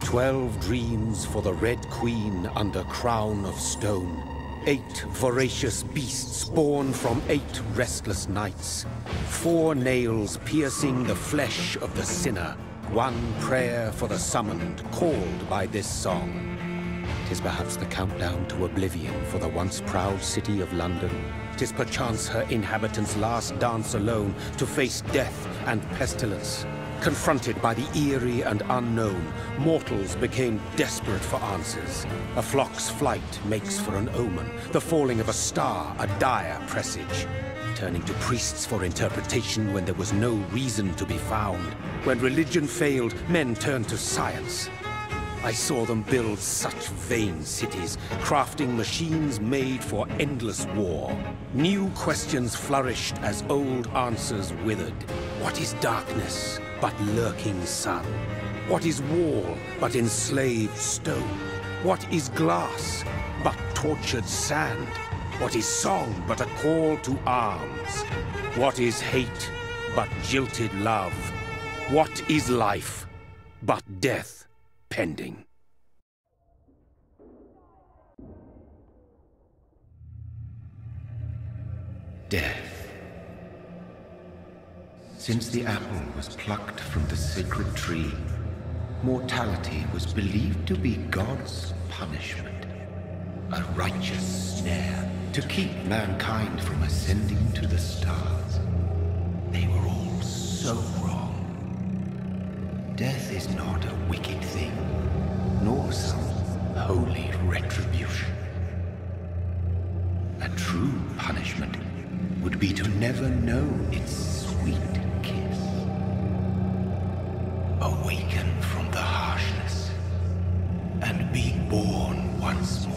12 dreams for the Red Queen under crown of stone. 8 voracious beasts born from 8 restless nights. 4 nails piercing the flesh of the sinner. 1 prayer for the summoned, called by this song. 'Tis perhaps the countdown to oblivion for the once proud city of London. 'Tis perchance her inhabitants' last dance alone to face death and pestilence. Confronted by the eerie and unknown, mortals became desperate for answers. A flock's flight makes for an omen, the falling of a star a dire presage. Turning to priests for interpretation when there was no reason to be found. When religion failed, men turned to science. I saw them build such vain cities, crafting machines made for endless war. New questions flourished as old answers withered. What is darkness but lurking sun? What is wall but enslaved stone? What is glass but tortured sand? What is song but a call to arms? What is hate but jilted love? What is life but death pending? Death. Since the apple was plucked from the sacred tree, mortality was believed to be God's punishment, a righteous snare to keep mankind from ascending to the stars. They were all so wrong. Death is not a wicked thing, nor some holy retribution. A true punishment would be to never know its sweet kiss. Awaken from the harshness and be born once more.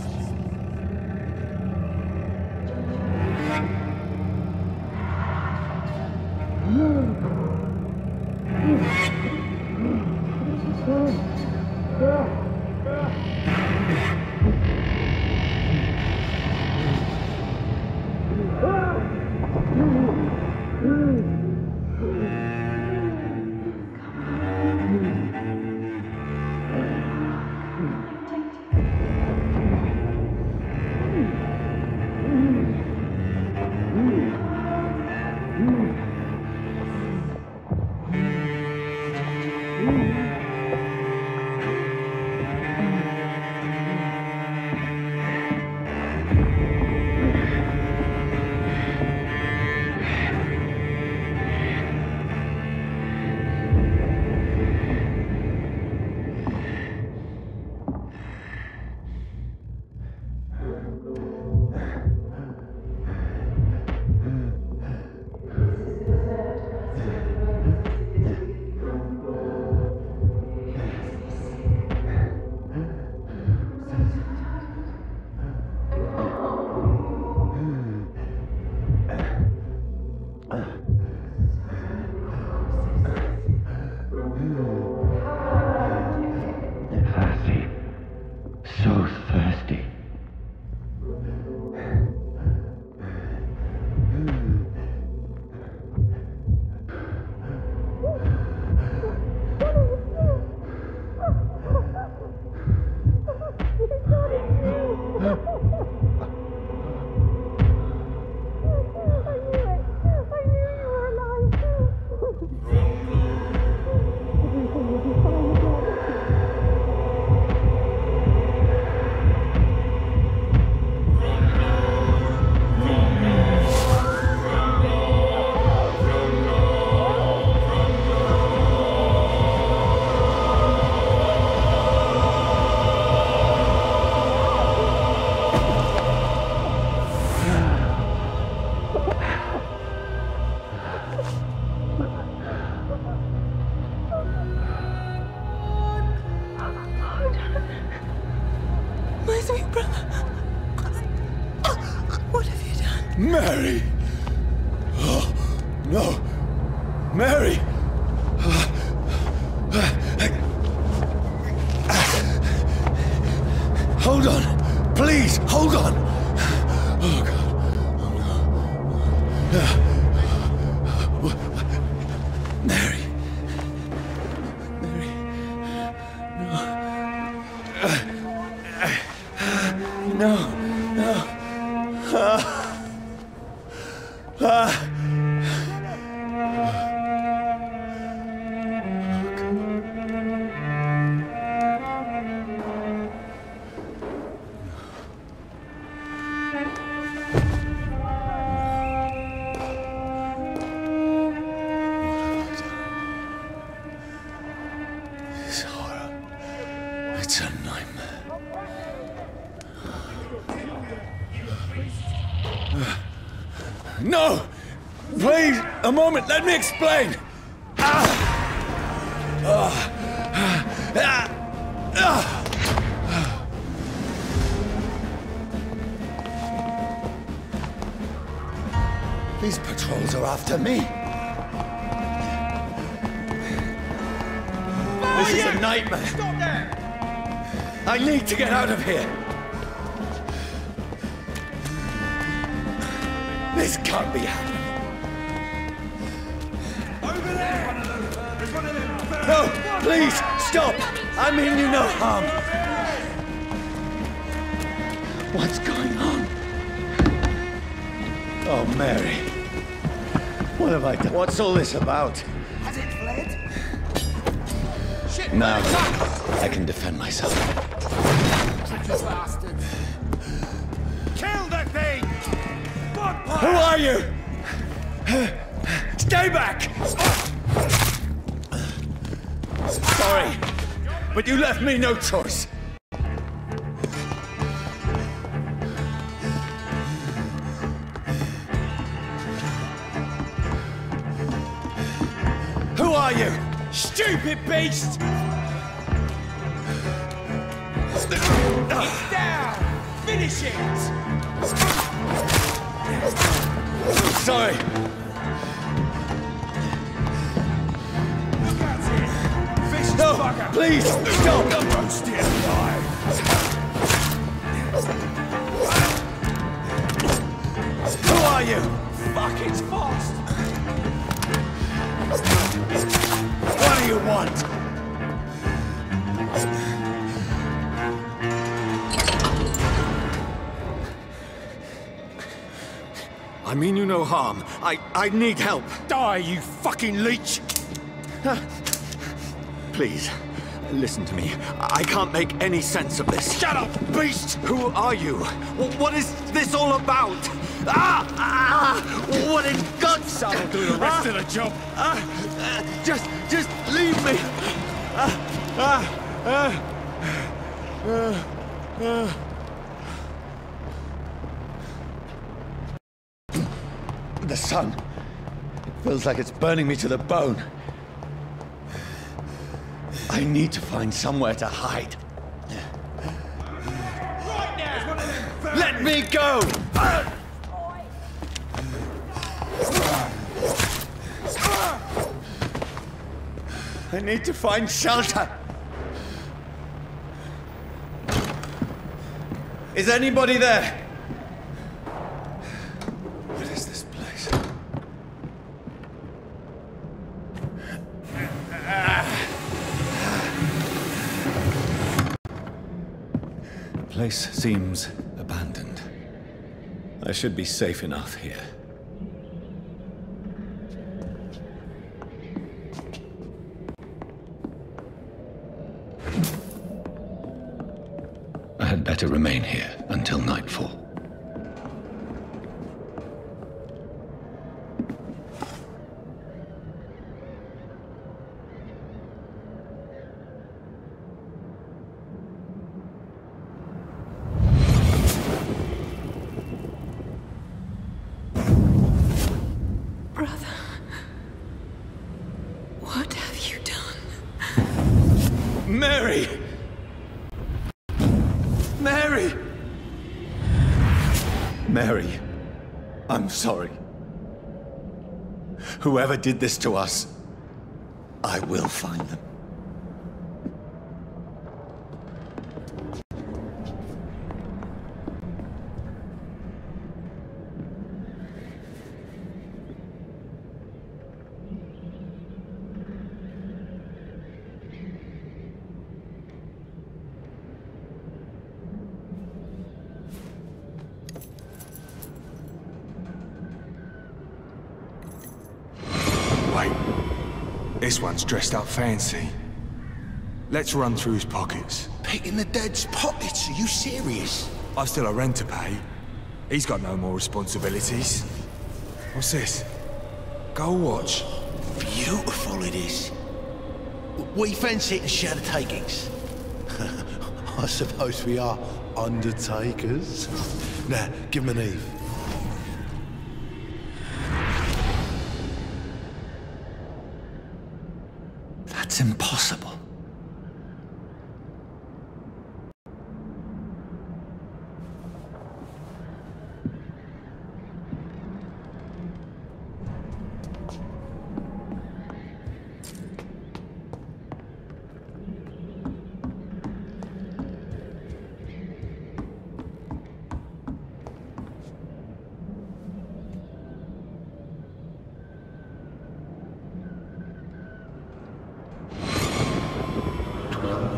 Mary! Oh, no! Mary! Hold on! Please, hold on! Oh, God. Oh, no. Mary! Mary! No. This horror. It's a nightmare. No! Please, a moment, let me explain! These patrols are after me. This is a nightmare. Stop there! I need to get out of here. This can't be happening. Over there! There's one of them! No, please, stop! I mean you no harm. What's going on? Oh, Mary. What have I done? What's all this about? Has it fled? Shit! Now, I can defend myself. Tricky bastard! Kill that thing! Who are you? Stay back! Sorry, but you left me no choice. Who are you? Stupid beast! It's down! Finish it! Sorry. Look at it! Vicious No, bugger! please, stop! Roast it alive! Who are you? Fuck, it's fast! What do you want? I mean you no harm. I need help. Die, you fucking leech! Please, listen to me. I can't make any sense of this. Shut up, beast! Who are you? What is this all about? What in God's That'll do the rest of the job! Just leave me. The sun. It feels like it's burning me to the bone. I need to find somewhere to hide. Right now! Let me go! I need to find shelter. Is anybody there? What is this place? The place seems abandoned. I should be safe enough here. I had better remain here until nightfall. Brother, what have you done? Mary! Mary! Mary, I'm sorry. Whoever did this to us, I will find them. This one's dressed up fancy. Let's run through his pockets. Picking the dead's pockets? Are you serious? I've still a rent to pay. He's got no more responsibilities. What's this? Gold watch. Beautiful it is. We fancy it and share the takings. I suppose we are undertakers. Now, give him an Eve. That's impossible.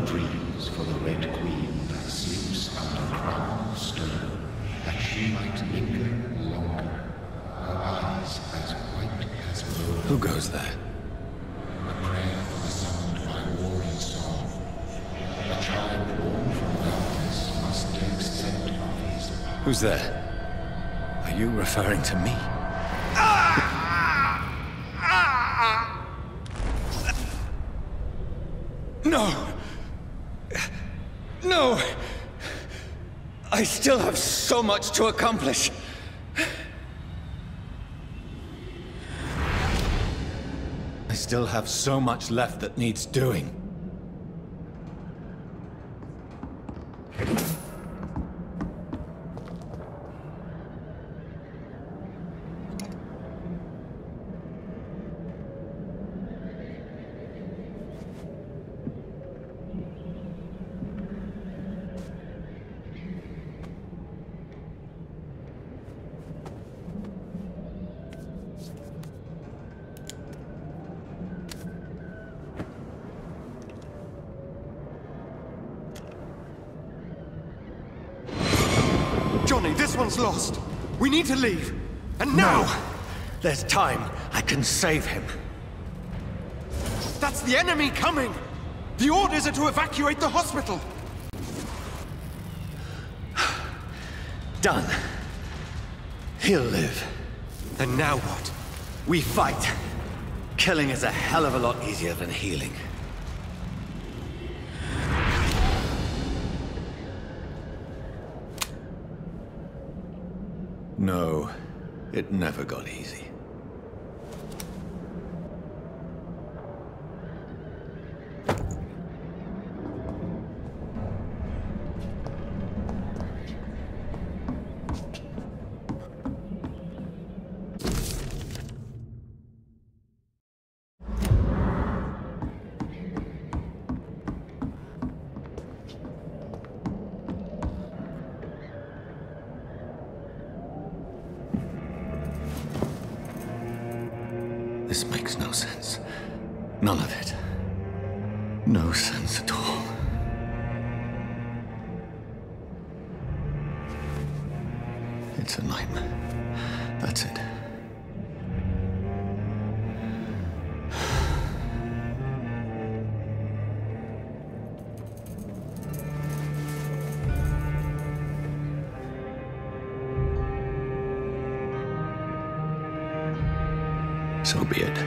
Dreams for the Red Queen that sleeps under crown of stone, that she might linger longer, her eyes as white as gold. Who goes there? A prayer for the summoned by warring song. A child born from darkness must take scent of his power. Who's there? Are you referring to me? No! No! I still have so much to accomplish. I still have so much left that needs doing. Johnny, this one's lost. We need to leave. And now! No! There's time. I can save him. That's the enemy coming! The orders are to evacuate the hospital! Done. He'll live. And now what? We fight. Killing is a hell of a lot easier than healing. No, it never got easy. This makes no sense. None of it. No sense at all. It's a nightmare. That's it. So be it.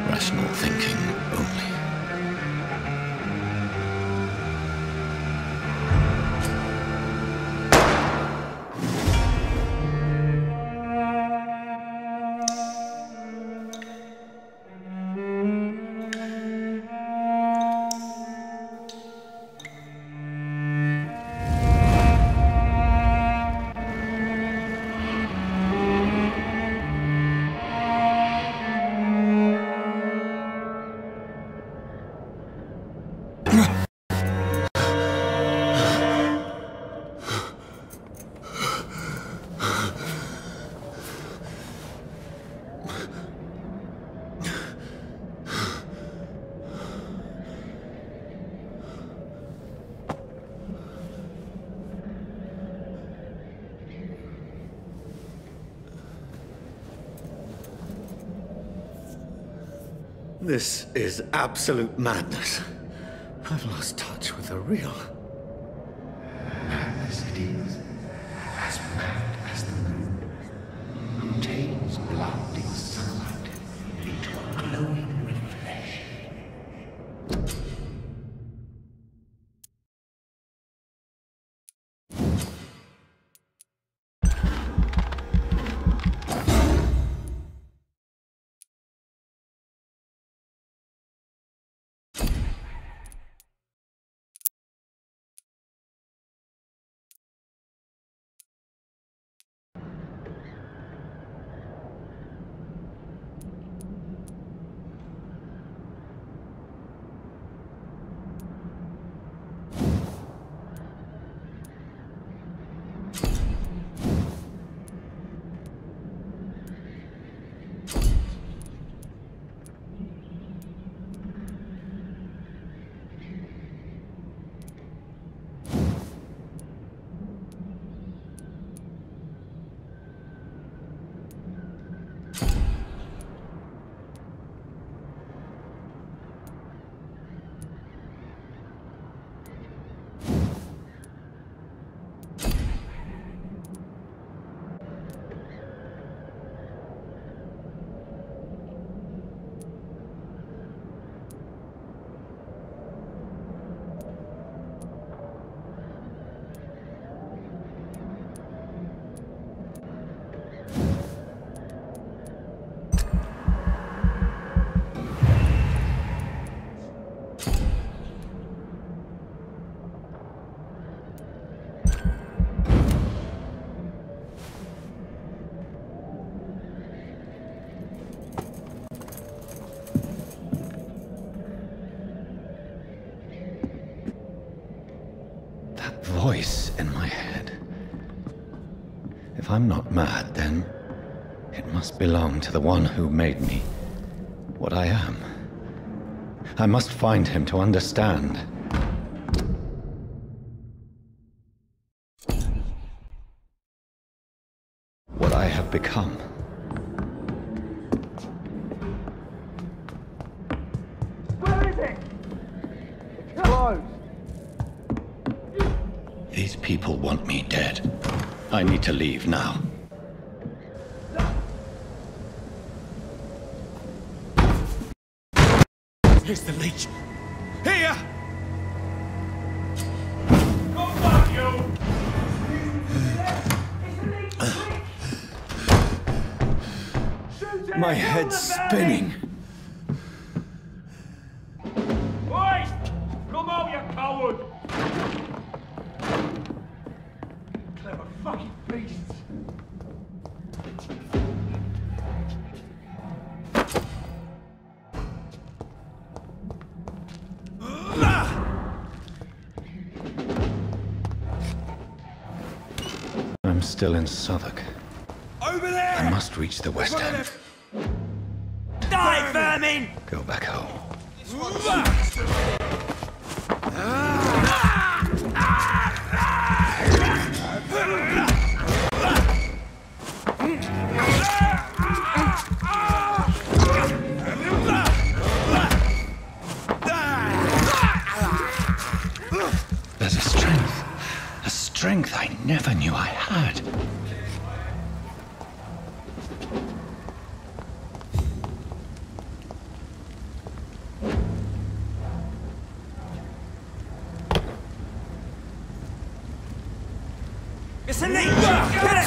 Rational thinking only. This is absolute madness. I've lost touch with the real. Madness it is, as mad as the moon, who takes blinding sunlight into a glowing reflection. Voice in my head. If I'm not mad, then it must belong to the one who made me what I am. I must find him to understand. What I have become. Where is it? It's closed. These people want me dead. I need to leave now. Here's the leech. Here! My head's spinning. Oi! Come out, you coward! Clever fucking beasts! I'm still in Southwark. Over there! I must reach the West End. Die, vermin! Go back home. There's a strength I never knew I had. It's a leech! Get it!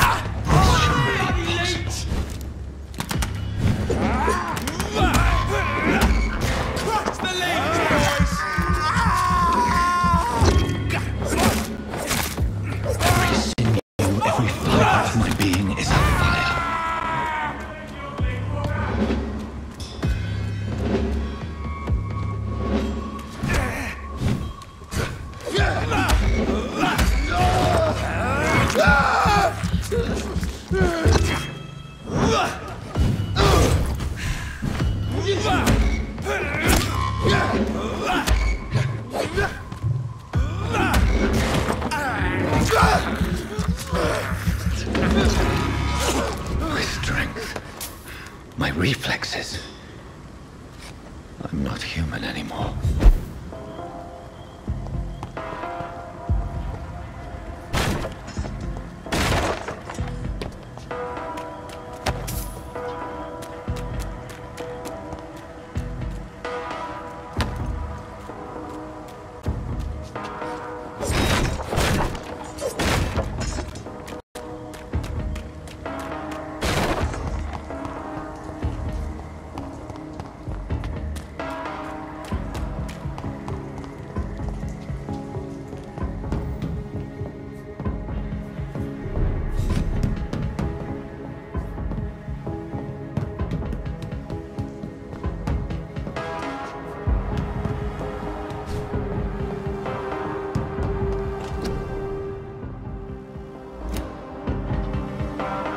Crush the leech, boys! Every sinew, every fibre of my being is on fire. My strength, my reflexes. I'm not human anymore.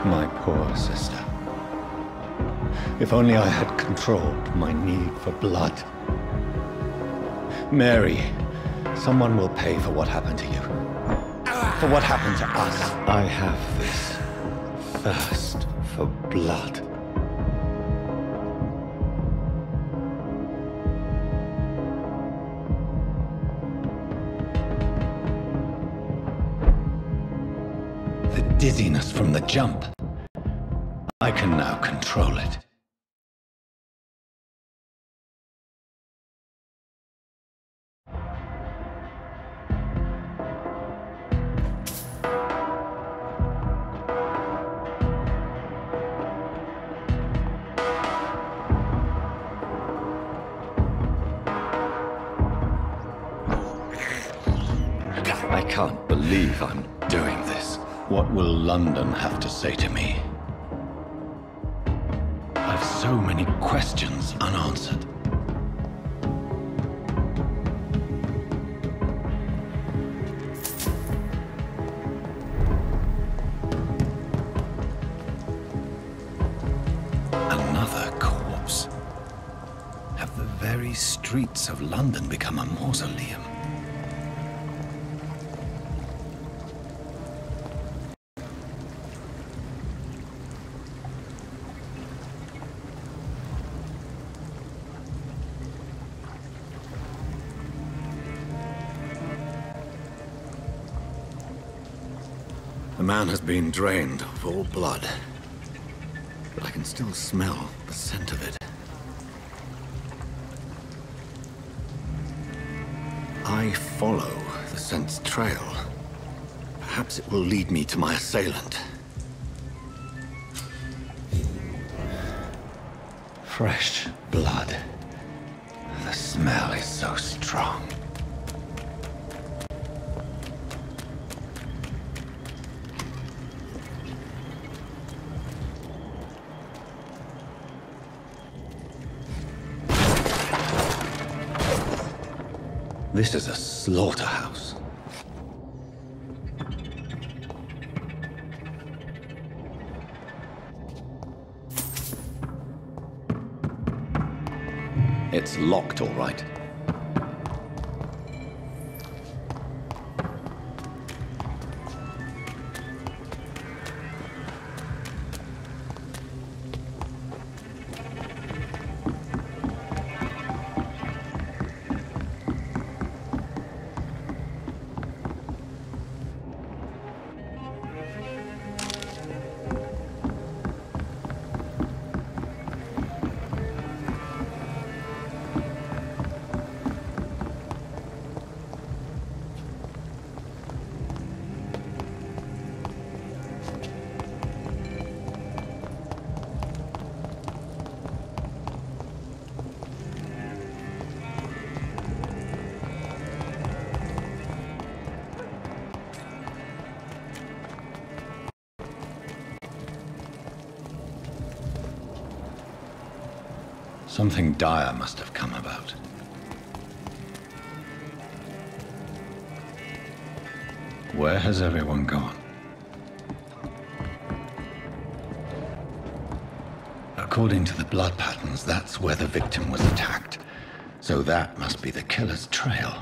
My poor sister. If only I had controlled my need for blood. Mary, someone will pay for what happened to you. For what happened to us. I have this thirst for blood. The dizziness from the jump. I can now control it. I can't believe I'm doing this. What will London have to say to me? I've so many questions unanswered. Another corpse. Have the very streets of London become a mausoleum? The man has been drained of all blood, but I can still smell the scent of it. I follow the scent's trail. Perhaps it will lead me to my assailant. Fresh blood. The smell is so strong. This is a slaughterhouse. It's locked, all right. Something dire must have come about. Where has everyone gone? According to the blood patterns, that's where the victim was attacked. So that must be the killer's trail.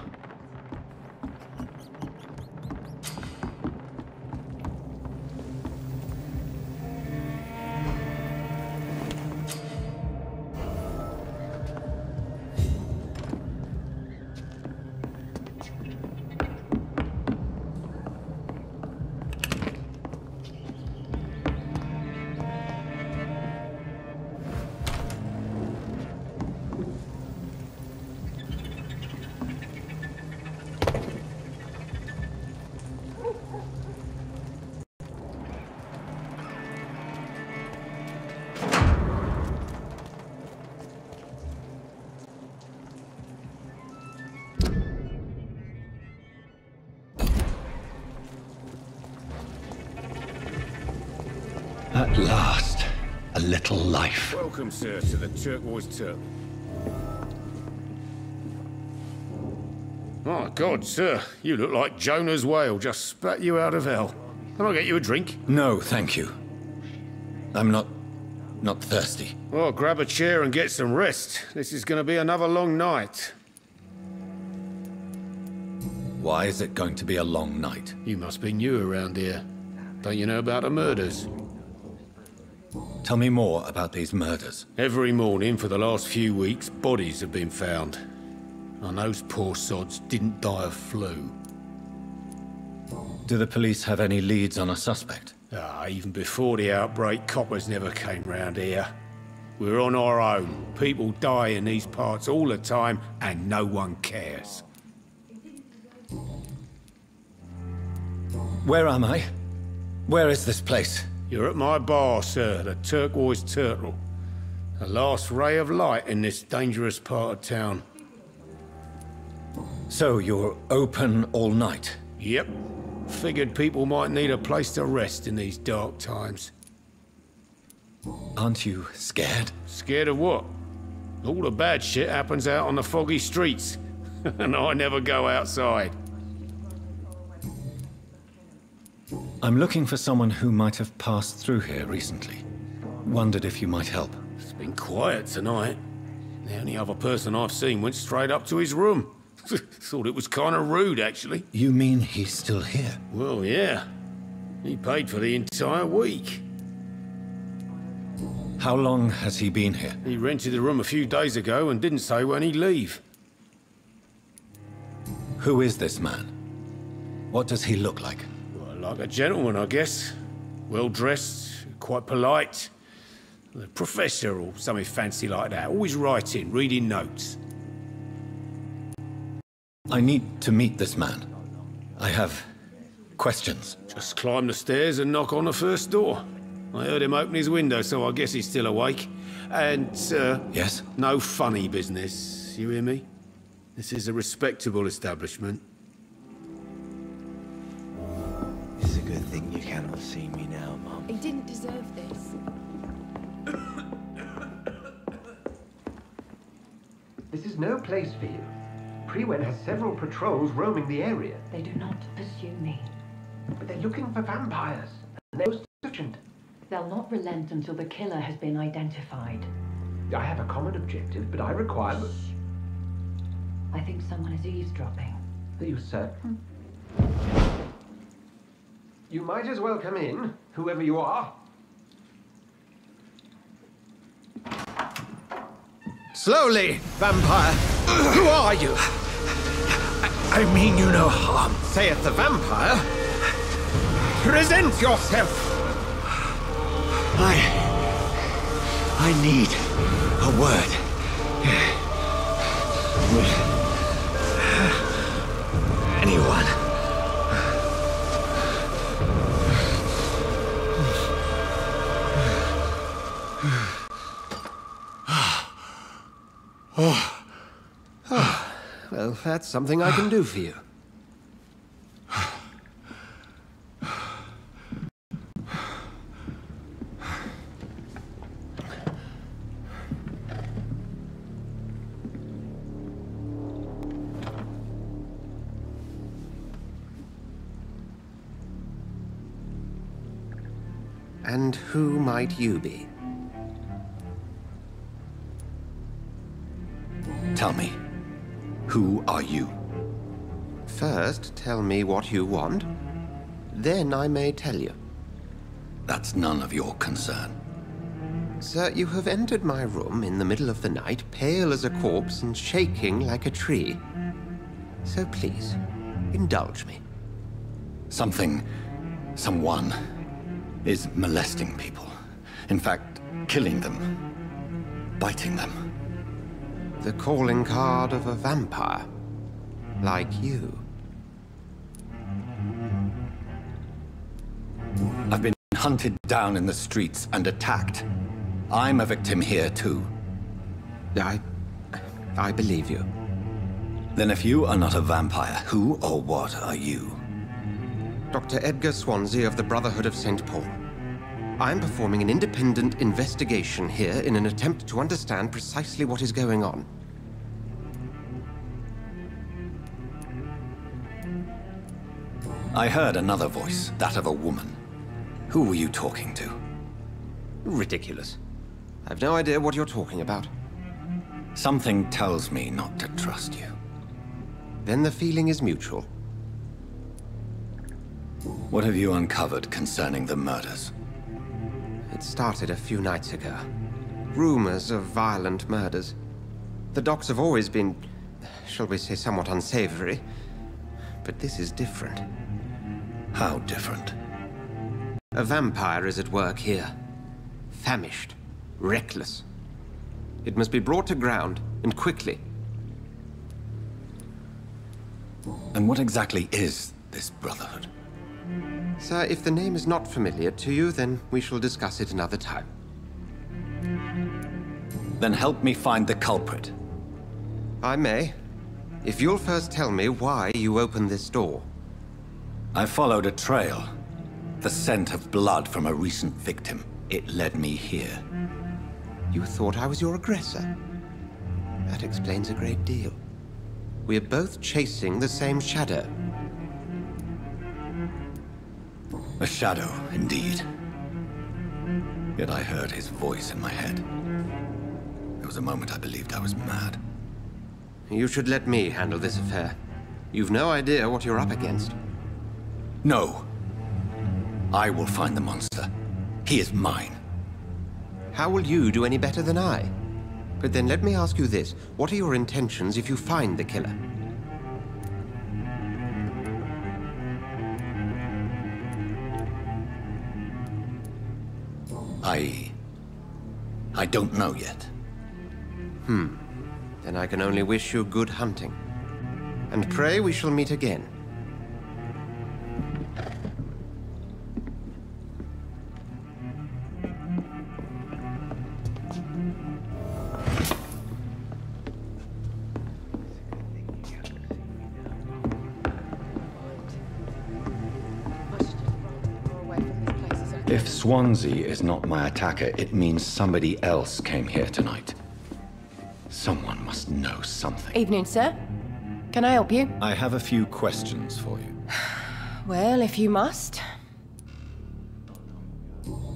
At last, a little life. Welcome, sir, to the Turquoise Turtle. My God, sir, you look like Jonah's whale just spat you out of hell. Can I get you a drink? No, thank you. I'm not thirsty. Well, grab a chair and get some rest. This is going to be another long night. Why is it going to be a long night? You must be new around here. Don't you know about the murders? Tell me more about these murders. Every morning for the last few weeks, bodies have been found. And those poor sods didn't die of flu. Do the police have any leads on a suspect? Even before the outbreak, coppers never came round here. We're on our own. People die in these parts all the time, and no one cares. Where am I? Where is this place? You're at my bar, sir, the Turquoise Turtle. The last ray of light in this dangerous part of town. So you're open all night? Yep. Figured people might need a place to rest in these dark times. Aren't you scared? Scared of what? All the bad shit happens out on the foggy streets. And I never go outside. I'm looking for someone who might have passed through here recently. Wondered if you might help. It's been quiet tonight. The only other person I've seen went straight up to his room. Thought it was kind of rude, actually. You mean he's still here? Well, yeah. He paid for the entire week. How long has he been here? He rented the room a few days ago and didn't say when he'd leave. Who is this man? What does he look like? Well, like a gentleman, I guess. Well-dressed, quite polite. A professor or something fancy like that. Always writing, reading notes. I need to meet this man. I have questions. Just climb the stairs and knock on the first door. I heard him open his window, so I guess he's still awake. And, Yes? no funny business, you hear me? This is a respectable establishment. It's a good thing you cannot see me now, Mum. He didn't deserve this. This is no place for you. Prewen has several patrols roaming the area. They do not pursue me. But they're looking for vampires, and they're sufficient. They'll not relent until the killer has been identified. I have a common objective, but I require... I think someone is eavesdropping. Are you certain? You might as well come in, whoever you are. Slowly, vampire! Who are you? I mean you no harm, saith the vampire. Present yourself! I need a word. Anyone. Well, that's something I can do for you. And who might you be? Tell me, who are you? First, tell me what you want. Then I may tell you. That's none of your concern. Sir, you have entered my room in the middle of the night, pale as a corpse and shaking like a tree. So please, indulge me. Someone is molesting people. In fact, killing them. Biting them. The calling card of a vampire. Like you. I've been hunted down in the streets and attacked. I'm a victim here, too. I believe you. Then if you are not a vampire, who or what are you? Dr. Edgar Swansea of the Brotherhood of St. Paul. I'm performing an independent investigation here in an attempt to understand precisely what is going on. I heard another voice, that of a woman. Who were you talking to? Ridiculous. I've no idea what you're talking about. Something tells me not to trust you. Then the feeling is mutual. What have you uncovered concerning the murders? It started a few nights ago. Rumors of violent murders. The docks have always been, shall we say, somewhat unsavory. But this is different. How different? A vampire is at work here. Famished. Reckless. It must be brought to ground, and quickly. And what exactly is this Brotherhood? Sir, if the name is not familiar to you, then we shall discuss it another time. Then help me find the culprit. I may. If you'll first tell me why you opened this door. I followed a trail. The scent of blood from a recent victim. It led me here. You thought I was your aggressor? That explains a great deal. We're both chasing the same shadow. A shadow, indeed. Yet I heard his voice in my head. There was a moment I believed I was mad. You should let me handle this affair. You've no idea what you're up against. No. I will find the monster. He is mine. How will you do any better than I? But then let me ask you this. What are your intentions if you find the killer? I don't know yet. Then I can only wish you good hunting. And pray we shall meet again. If Swansea is not my attacker, it means somebody else came here tonight. Someone must know something. Evening, sir. Can I help you? I have a few questions for you. Well, if you must.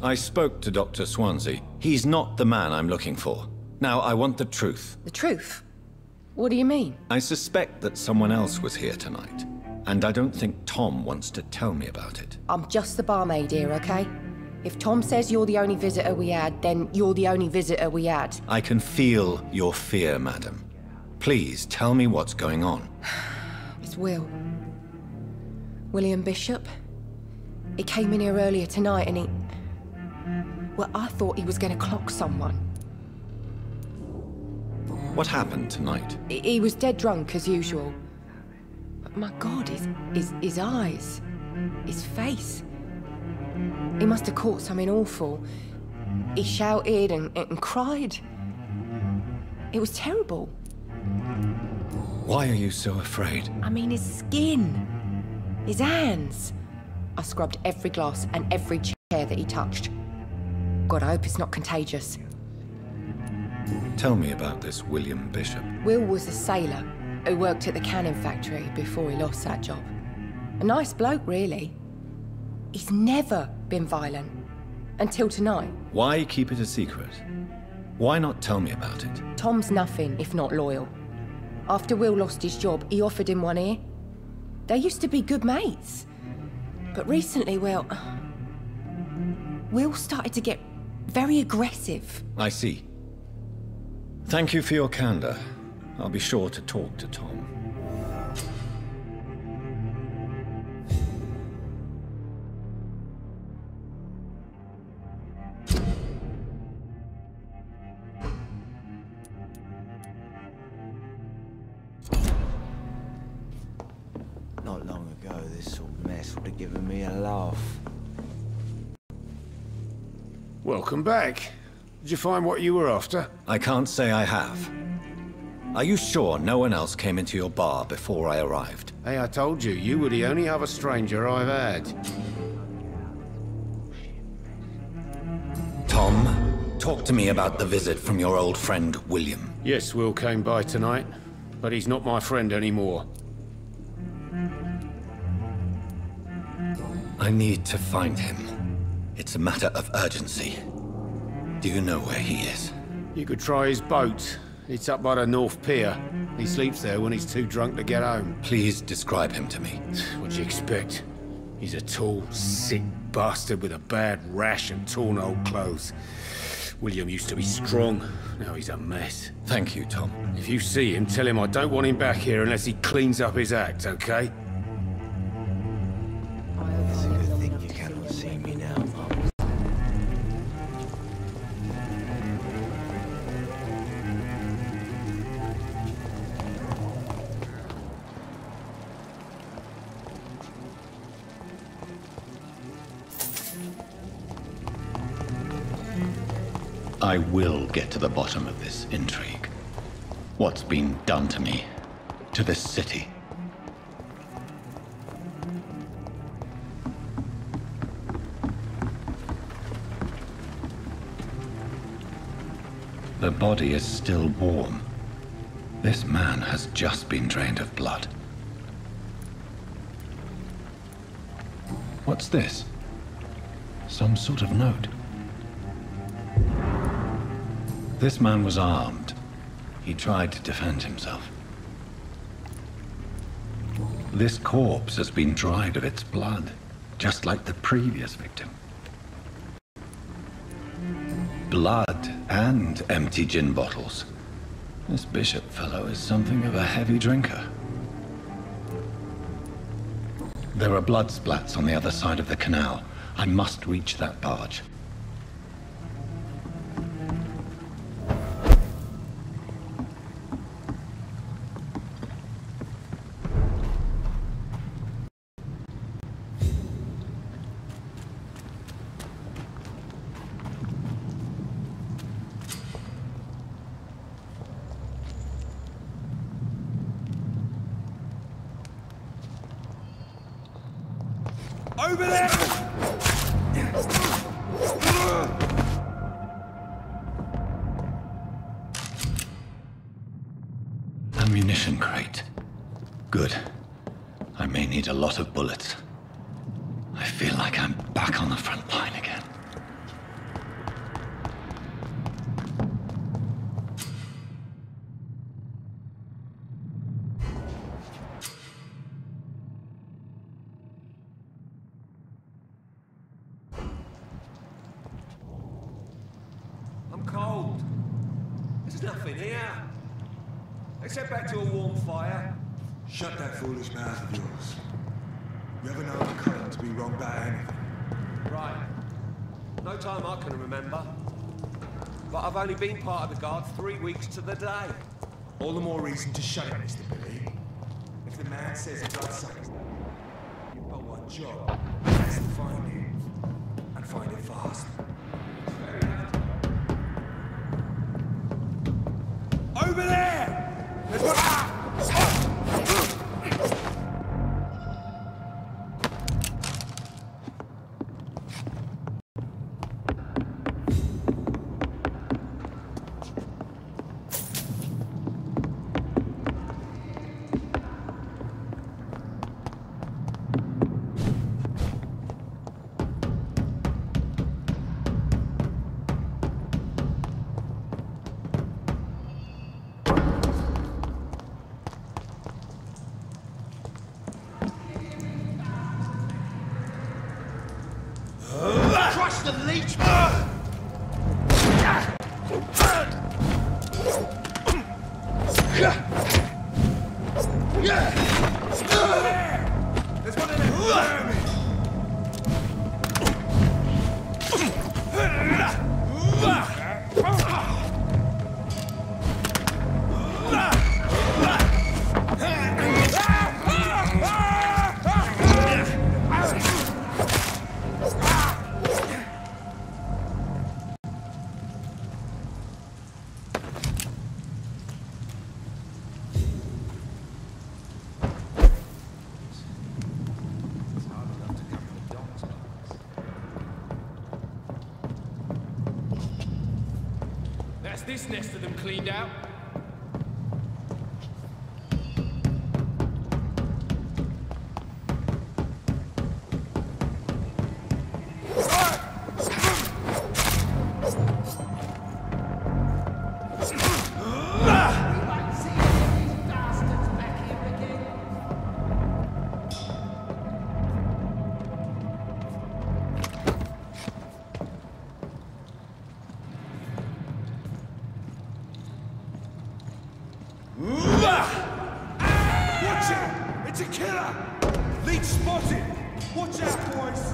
I spoke to Dr. Swansea. He's not the man I'm looking for. Now, I want the truth. The truth? What do you mean? I suspect that someone else was here tonight. And I don't think Tom wants to tell me about it. I'm just the barmaid here, okay? If Tom says you're the only visitor we had, then you're the only visitor we had. I can feel your fear, madam. Please, tell me what's going on. It's Will. William Bishop. He came in here earlier tonight and he... Well, I thought he was going to clock someone. What happened tonight? He was dead drunk, as usual. But my God, his eyes, his face... He must have caught something awful. He shouted and cried. It was terrible. Why are you so afraid? I mean, his skin. His hands. I scrubbed every glass and every chair that he touched. God, I hope it's not contagious. Tell me about this William Bishop. Will was a sailor who worked at the cannon factory before he lost that job. A nice bloke, really. He's never been violent. Until tonight. Why keep it a secret? Why not tell me about it? Tom's nothing if not loyal. After Will lost his job, he offered him one ear. They used to be good mates. But recently, well... Will started to get very aggressive. I see. Thank you for your candor. I'll be sure to talk to Tom. Not long ago, this sort of mess would have given me a laugh. Welcome back. Did you find what you were after? I can't say I have. Are you sure no one else came into your bar before I arrived? Hey, I told you, you were the only other stranger I've had. Tom, talk to me about the visit from your old friend, William. Yes, Will came by tonight, but he's not my friend anymore. I need to find him. It's a matter of urgency. Do you know where he is? You could try his boat. It's up by the North Pier. He sleeps there when he's too drunk to get home. Please describe him to me. What'd you expect? He's a tall, sick bastard with a bad rash and torn old clothes. William used to be strong. Now he's a mess. Thank you, Tom. If you see him, tell him I don't want him back here unless he cleans up his act, okay? It's a good thing you cannot see me now, Mum. I will get to the bottom of this intrigue. What's been done to me, to this city. The body is still warm. This man has just been drained of blood. What's this? Some sort of note. This man was armed. He tried to defend himself. This corpse has been dried of its blood, just like the previous victim. Blood and empty gin bottles. This bishop fellow is something of a heavy drinker. There are blood splats on the other side of the canal. I must reach that barge. Over there! Ammunition crate. Good. I may need a lot of bullets. I feel like I'm back on the front line again. Cold. There's nothing here. Except back to a warm fire. Shut that foolish mouth of yours. You ever know a cunt to be wrong about anything? Right. No time I can remember. But I've only been part of the guard 3 weeks to the day. All the more reason to shut it, Mr. Billy. If the man says he got something, you've got one job. That's to find it. And find it fast. Over there! There's one... Crush the leech! There's one of them vermin! That's this nest of them cleaned out. Watch it! It's a killer! Leech spotted! Watch out, boys!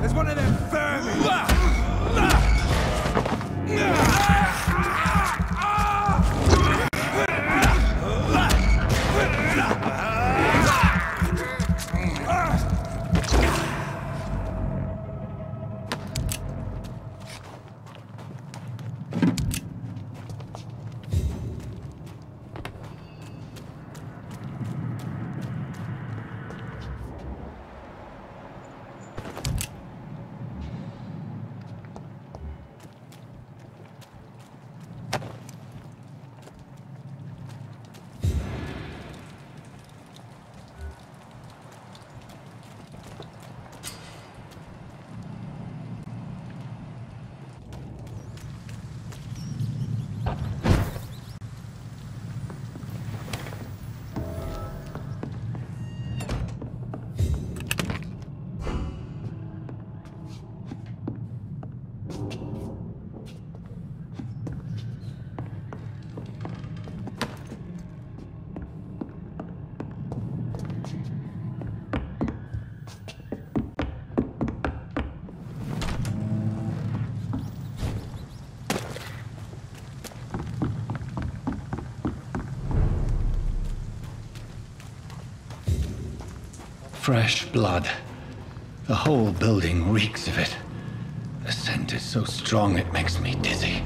There's one of them vermin! Fresh blood. The whole building reeks of it. The scent is so strong it makes me dizzy.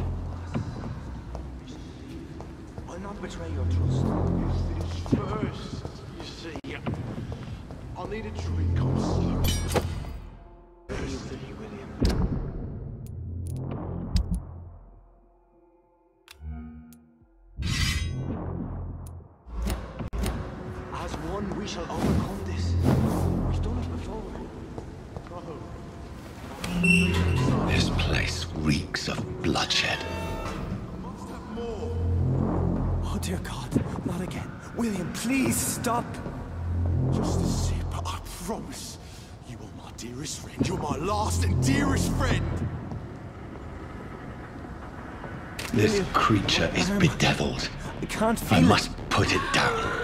I'll not betray your trust. First, you see, I'll need a drink of slow. Firstly, William. As one, we shall overcome this. We've done it before. This place reeks of bloodshed. Oh, dear God, not again. William, please stop. Just a sip, I promise. You are my dearest friend. You're my last and dearest friend. This creature is bedeviled. I can't feel I must put it down.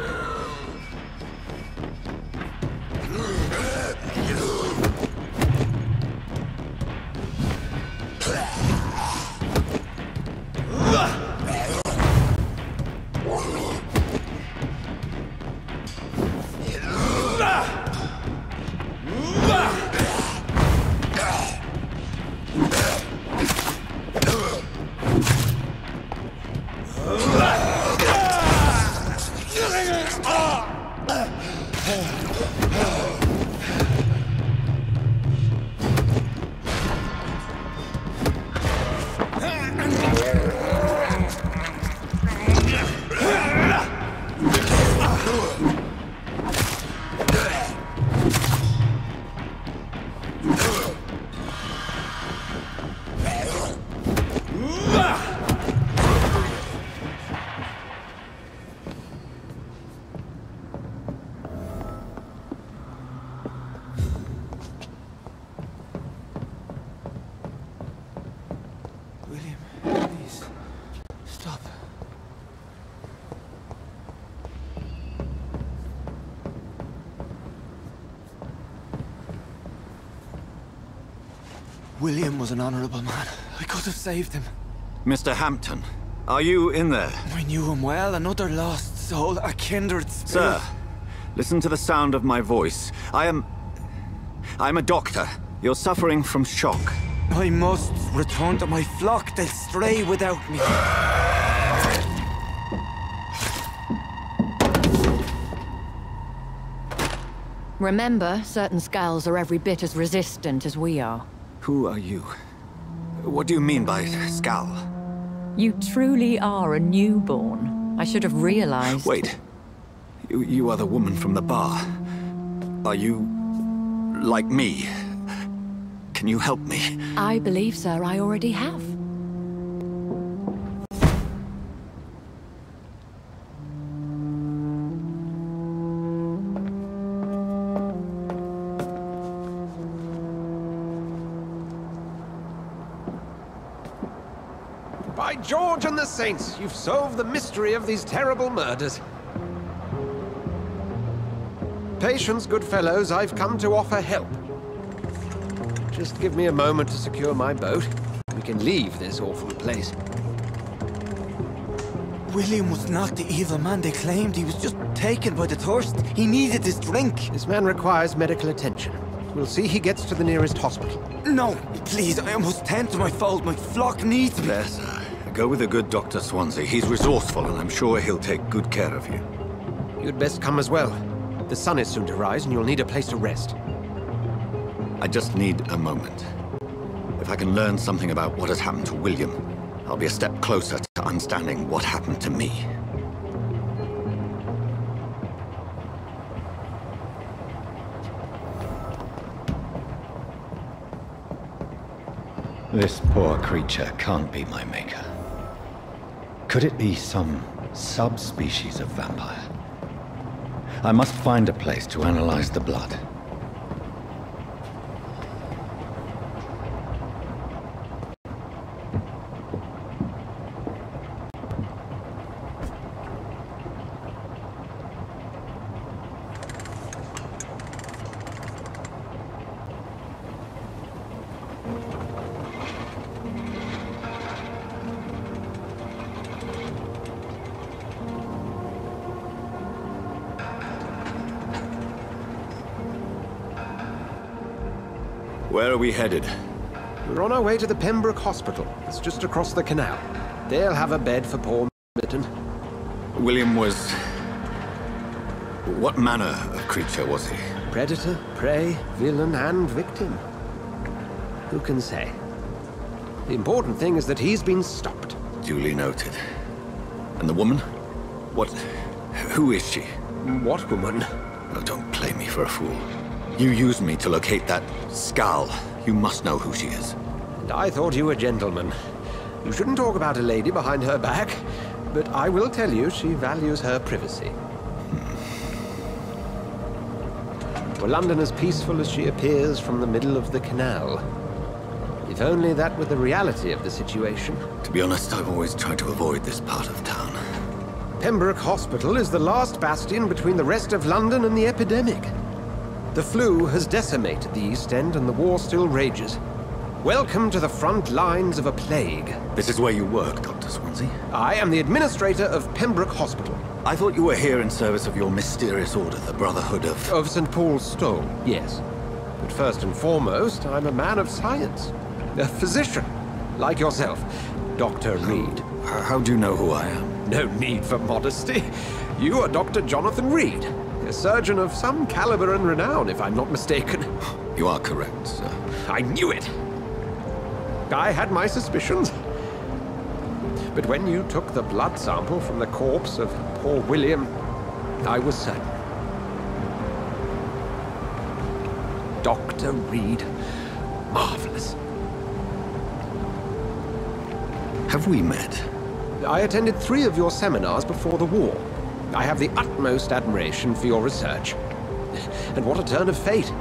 William was an honorable man. I could have saved him. Mr. Hampton, are you in there? I knew him well. Another lost soul, a kindred spirit. Sir, listen to the sound of my voice. I'm a doctor. You're suffering from shock. I must return to my flock. They'll stray without me. Remember, certain skulls are every bit as resistant as we are. Who are you? What do you mean by skull? You truly are a newborn. I should have realized. Wait. You are the woman from the bar. Are you... like me? Can you help me? I believe, sir, I already have. By George and the Saints, you've solved the mystery of these terrible murders. Patience, good fellows, I've come to offer help. Just give me a moment to secure my boat. We can leave this awful place. William was not the evil man they claimed. He was just taken by the thirst. He needed this drink. This man requires medical attention. We'll see he gets to the nearest hospital. No, please, I must tend to my fold. My flock needs me. There, sir. Go with the good Dr. Swansea. He's resourceful, and I'm sure he'll take good care of you. You'd best come as well. The sun is soon to rise, and you'll need a place to rest. I just need a moment. If I can learn something about what has happened to William, I'll be a step closer to understanding what happened to me. This poor creature can't be my maker. Could it be some subspecies of vampire? I must find a place to analyze the blood. Where are we headed? We're on our way to the Pembroke Hospital. It's just across the canal. They'll have a bed for poor Mitten. William was... what manner of creature was he? Predator, prey, villain, and victim. Who can say? The important thing is that he's been stopped. Duly noted. And the woman? What... who is she? What woman? Oh, don't play me for a fool. You used me to locate that skull. You must know who she is. And I thought you a gentleman. You shouldn't talk about a lady behind her back, but I will tell you she values her privacy. Were London as peaceful as she appears from the middle of the canal? If only that were the reality of the situation. To be honest, I've always tried to avoid this part of town. Pembroke Hospital is the last bastion between the rest of London and the epidemic. The flu has decimated the East End and the war still rages. Welcome to the front lines of a plague. This is where you work, Dr. Swansea? I am the administrator of Pembroke Hospital. I thought you were here in service of your mysterious order, the Brotherhood of... Of St. Paul's Stole, yes. But first and foremost, I'm a man of science. A physician, like yourself, Dr. Reed. How do you know who I am? No need for modesty. You are Dr. Jonathan Reed. A surgeon of some caliber and renown, if I'm not mistaken. You are correct, sir. I knew it! I had my suspicions. But when you took the blood sample from the corpse of poor William, I was certain. Dr. Reed. Marvelous. Have we met? I attended 3 of your seminars before the war. I have the utmost admiration for your research. And what a turn of fate.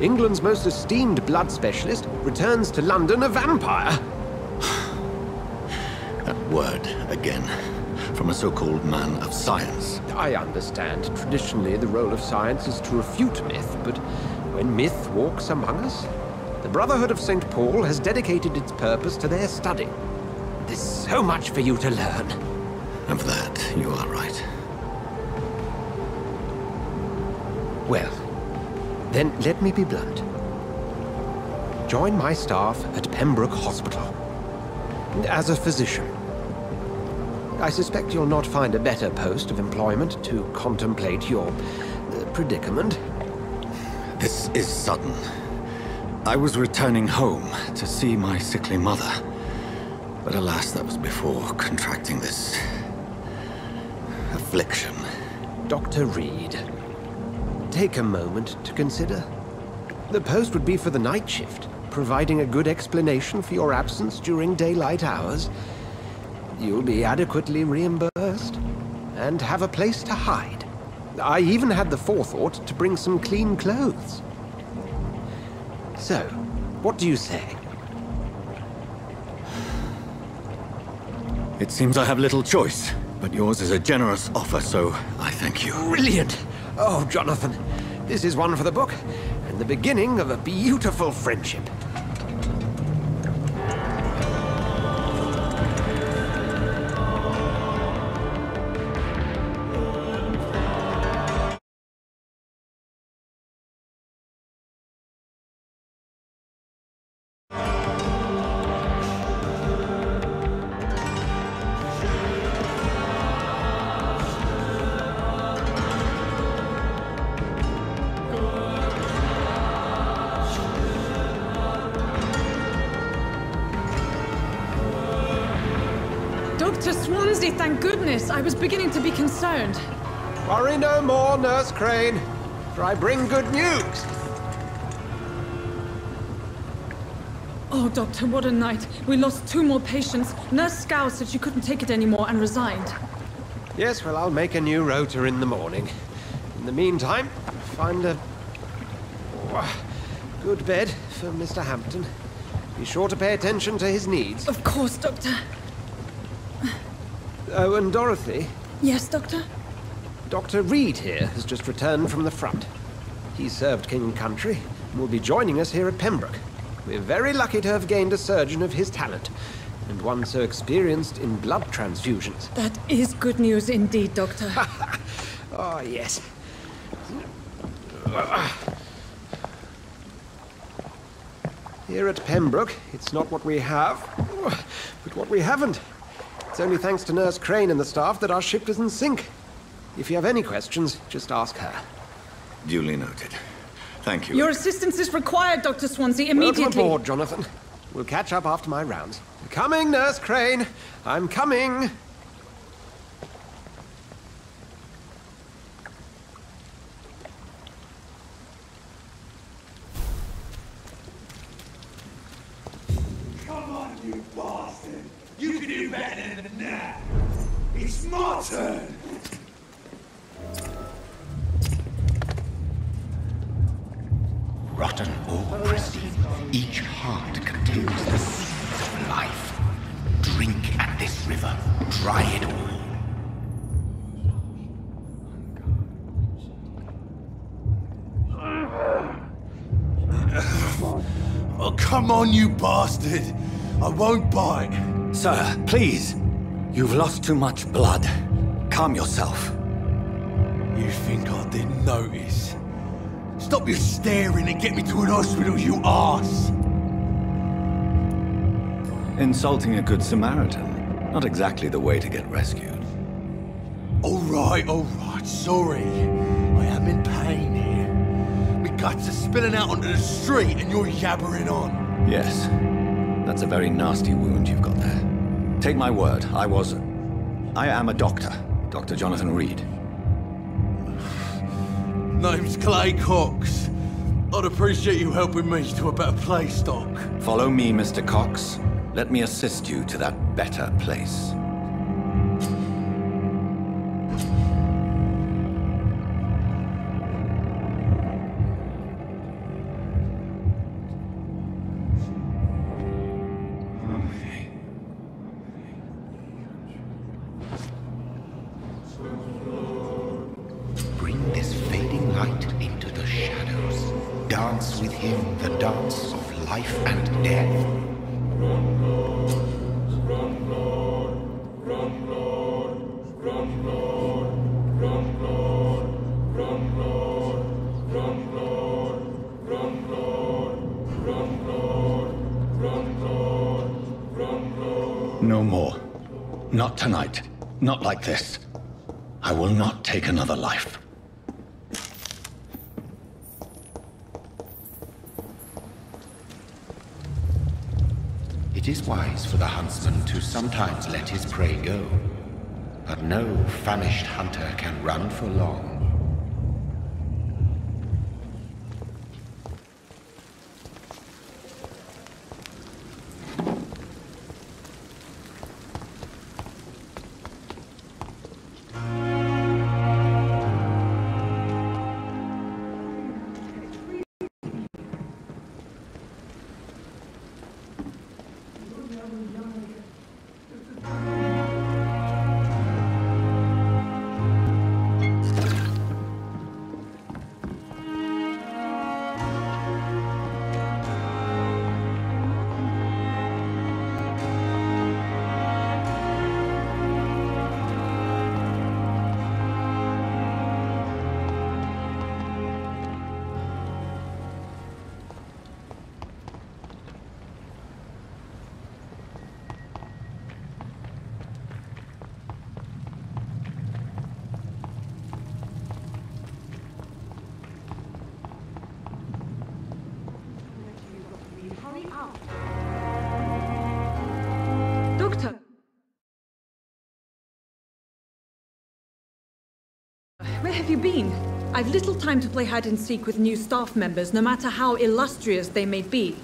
England's most esteemed blood specialist returns to London a vampire. That word, again. From a so-called man of science. I understand. Traditionally, the role of science is to refute myth, but when myth walks among us, the Brotherhood of St. Paul has dedicated its purpose to their study. There's so much for you to learn. Of that, you are right. Well, then let me be blunt. Join my staff at Pembroke Hospital. As a physician. I suspect you'll not find a better post of employment to contemplate your predicament. This is sudden. I was returning home to see my sickly mother. But alas, that was before contracting this affliction. Dr. Reed, take a moment to consider. The post would be for the night shift, providing a good explanation for your absence during daylight hours. You'll be adequately reimbursed and have a place to hide. I even had the forethought to bring some clean clothes. So, what do you say? It seems I have little choice, but yours is a generous offer, so I thank you. Brilliant! Oh, Jonathan, this is one for the book, and the beginning of a beautiful friendship. Dr. Swansea, thank goodness. I was beginning to be concerned. Worry no more, Nurse Crane, for I bring good news. Oh, Doctor, what a night. We lost 2 more patients. Nurse Scow said she couldn't take it anymore and resigned. Yes, well, I'll make a new rota in the morning. In the meantime, find a good bed for Mr. Hampton. Be sure to pay attention to his needs. Of course, Doctor. Oh, and Dorothy? Yes, Doctor? Dr. Reed here has just returned from the front. He served King and Country and will be joining us here at Pembroke. We're very lucky to have gained a surgeon of his talent, and one so experienced in blood transfusions. That is good news indeed, Doctor. Oh, yes. Here at Pembroke, it's not what we have, but what we haven't. It's only thanks to Nurse Crane and the staff that our ship doesn't sink. If you have any questions, just ask her. Duly noted. Thank you. Your assistance is required, Dr. Swansea, immediately. Welcome aboard, Jonathan. We'll catch up after my rounds. Coming, Nurse Crane. I'm coming. Come on, you bastard! You can do better than that! It's my turn! Rotten or pristine, each heart contains the seeds of life. Drink at this river, dry it all. Oh, come on, you bastard! I won't bite! Sir, please. You've lost too much blood. Calm yourself. You think I didn't notice? Stop your staring and get me to an hospital, you arse! Insulting a good Samaritan. Not exactly the way to get rescued. Alright, sorry. I am in pain here. My guts are spilling out onto the street and you're yabbering on. Yes. That's a very nasty wound you've got there. Take my word, I am a doctor. Dr. Jonathan Reed. Name's Clay Cox. I'd appreciate you helping me to a better place, Doc. Follow me, Mr. Cox. Let me assist you to that better place. Bring this fading light into the shadows. Dance with him the dance of life and death. No more. Not tonight. Not like this. I will not take another life. It is wise for the huntsman to sometimes let his prey go, but no famished hunter can run for long. Doctor! Where have you been? I've little time to play hide and seek with new staff members, no matter how illustrious they may be.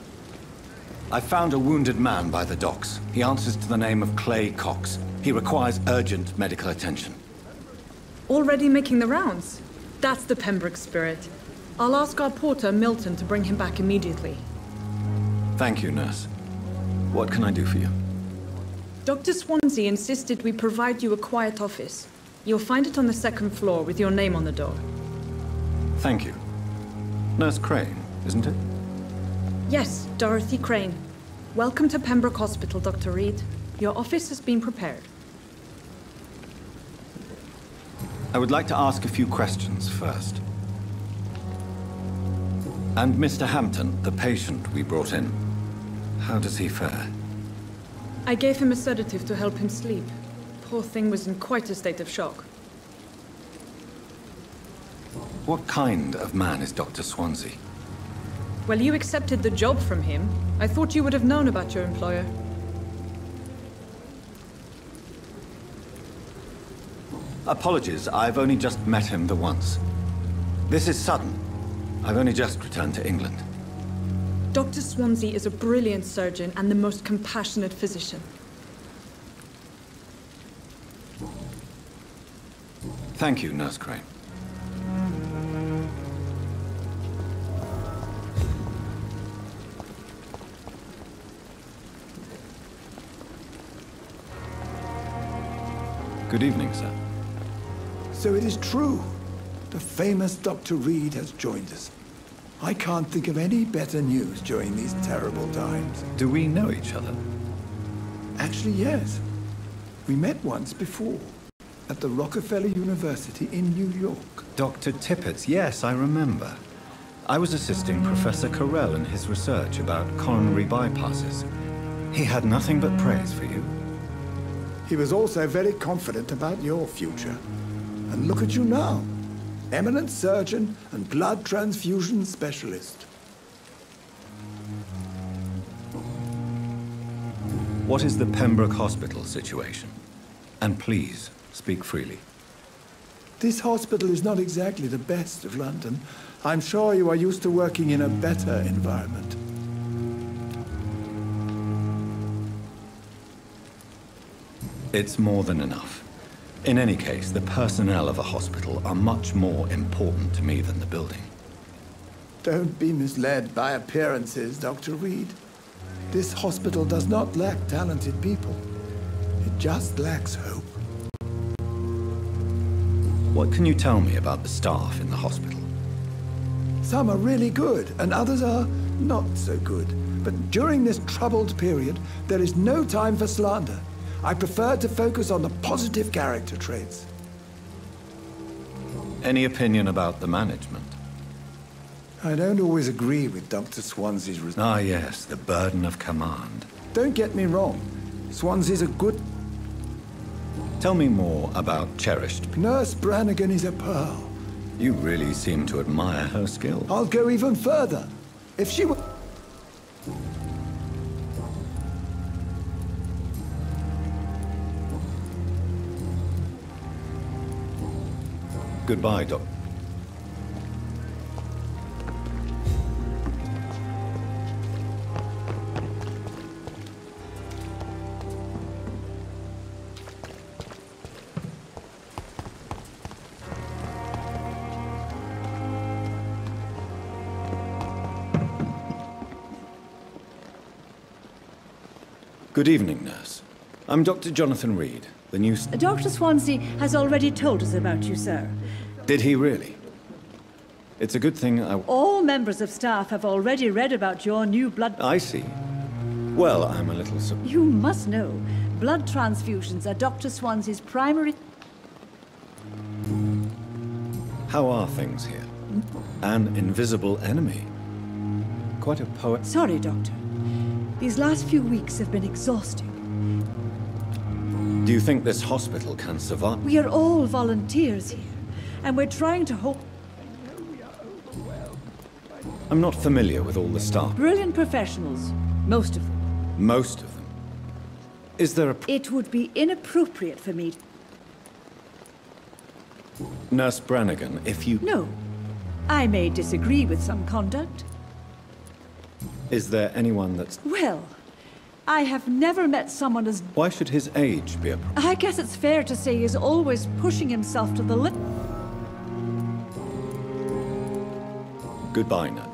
I found a wounded man by the docks. He answers to the name of Clay Cox. He requires urgent medical attention. Already making the rounds? That's the Pembroke spirit. I'll ask our porter, Milton, to bring him back immediately. Thank you, nurse. What can I do for you? Dr. Swansea insisted we provide you a quiet office. You'll find it on the second floor with your name on the door. Thank you. Nurse Crane, isn't it? Yes, Dorothy Crane. Welcome to Pembroke Hospital, Dr. Reed. Your office has been prepared. I would like to ask a few questions first. And Mr. Hampton, the patient we brought in, how does he fare? I gave him a sedative to help him sleep. Poor thing was in quite a state of shock. What kind of man is Dr. Swansea? Well, you accepted the job from him. I thought you would have known about your employer. Apologies, I've only just met him the once. This is sudden. I've only just returned to England. Dr. Swansea is a brilliant surgeon and the most compassionate physician. Thank you, Nurse Crane. Good evening, sir. So it is true. The famous Dr. Reed has joined us. I can't think of any better news during these terrible times. Do we know each other? Actually, yes. We met once before, at the Rockefeller University in New York. Dr. Tippett, yes, I remember. I was assisting Professor Carell in his research about coronary bypasses. He had nothing but praise for you. He was also very confident about your future. And look at you now. Eminent surgeon and blood transfusion specialist. What is the Pembroke Hospital situation? And please, speak freely. This hospital is not exactly the best of London. I'm sure you are used to working in a better environment. It's more than enough. In any case, the personnel of a hospital are much more important to me than the building. Don't be misled by appearances, Dr. Reed. This hospital does not lack talented people. It just lacks hope. What can you tell me about the staff in the hospital? Some are really good, and others are not so good. But during this troubled period, there is no time for slander. I prefer to focus on the positive character traits. Any opinion about the management? I don't always agree with Dr. Swansea's... Ah, yes, the burden of command. Don't get me wrong. Swansea's a good... Tell me more about Cherished. Nurse Brannigan is a pearl. You really seem to admire her skill. I'll go even further. If she were... Goodbye, Doc. Good evening, nurse. I'm Dr. Jonathan Reed, the new... Dr. Swansea has already told us about you, sir. Did he really? It's a good thing I... All members of staff have already read about your new blood... I see. Well, I'm a little... You must know, blood transfusions are Dr. Swansea's primary... How are things here? An invisible enemy. Quite a poet... Sorry, Doctor. These last few weeks have been exhausting. Do you think this hospital can survive? We are all volunteers here, and we're trying to hope... I'm not familiar with all the staff. Brilliant professionals, most of them. Most of them? Is there a... It would be inappropriate for me... Nurse Brannigan, if you... No. I may disagree with some conduct. Is there anyone that's... Well, I have never met someone as... Why should his age be a problem? I guess it's fair to say he's always pushing himself to the limit. Goodbye, now.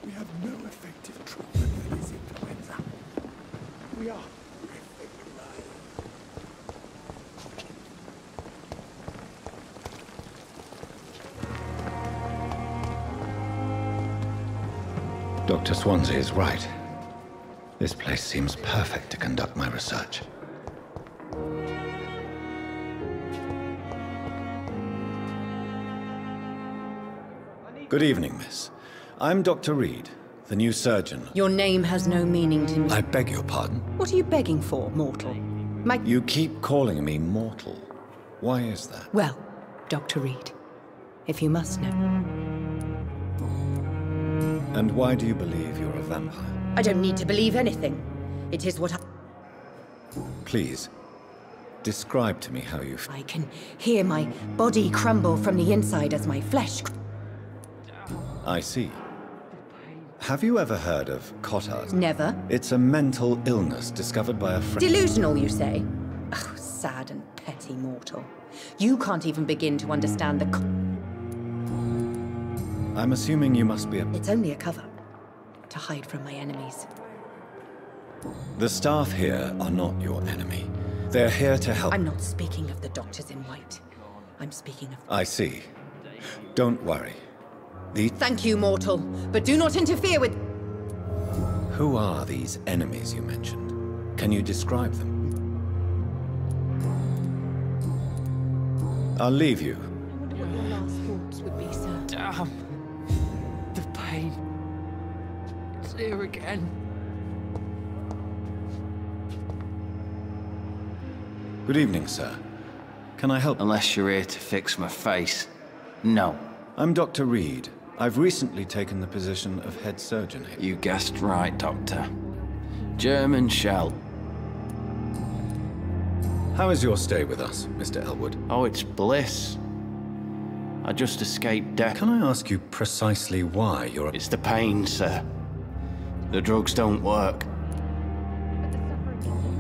We have no effective treatment for this influenza. We are... Dr. Swansea is right. This place seems perfect to conduct my research. Good evening, miss. I'm Dr. Reed, the new surgeon. Your name has no meaning to me. I beg your pardon? What are you begging for, mortal? You keep calling me mortal. Why is that? Well, Dr. Reed, if you must know. And why do you believe you're a vampire? I don't need to believe anything. It is what I... Please, describe to me how you... I can hear my body crumble from the inside as my flesh... I see. Have you ever heard of Cotard? Never. It's a mental illness discovered by a friend... Delusional, you say? Oh, sad and petty mortal. You can't even begin to understand the... I'm assuming you must be a... It's only a cover. To hide from my enemies. The staff here are not your enemy. They're here to help... I'm not speaking of the doctors in white. I'm speaking of... I see. Don't worry. Thank you, mortal. But do not interfere with... Who are these enemies you mentioned? Can you describe them? I'll leave you. I wonder what your last thoughts would be, sir. Damn. The pain. It's here again. Good evening, sir. Can I help? Unless you're here to fix my face. No. I'm Dr. Reed. I've recently taken the position of head surgeon here. You guessed right, Doctor. German shell. How is your stay with us, Mr. Elwood? Oh, it's bliss. I just escaped death. Can I ask you precisely why you're... It's the pain, sir. The drugs don't work.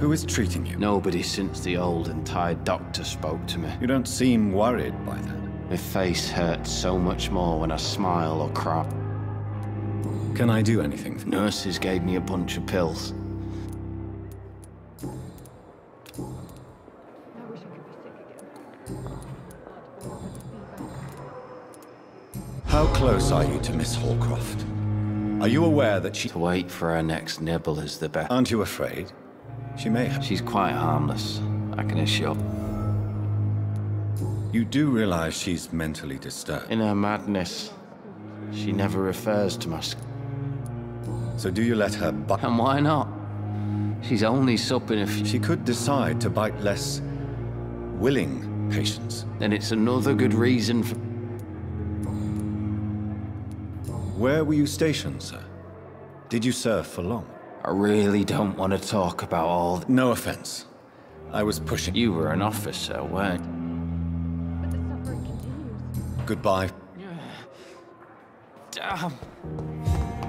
Who is treating you? Nobody since the old and tired doctor spoke to me. You don't seem worried by that. My face hurts so much more when I smile or cry. Can I do anything for you? Nurses gave me a bunch of pills. How close are you to Miss Hallcroft? Are you aware that she... To wait for her next nibble is the best. Aren't you afraid? She may have... She's quite harmless, I can assure. You do realize she's mentally disturbed? In her madness, she never refers to my... So do you let her... And why not? She's only supping if She could decide to bite less willing patients. Then it's another good reason for... Where were you stationed, sir? Did you serve for long? I really don't want to talk about all... No offense. I was pushing... You were an officer, weren't you? Goodbye. Damn.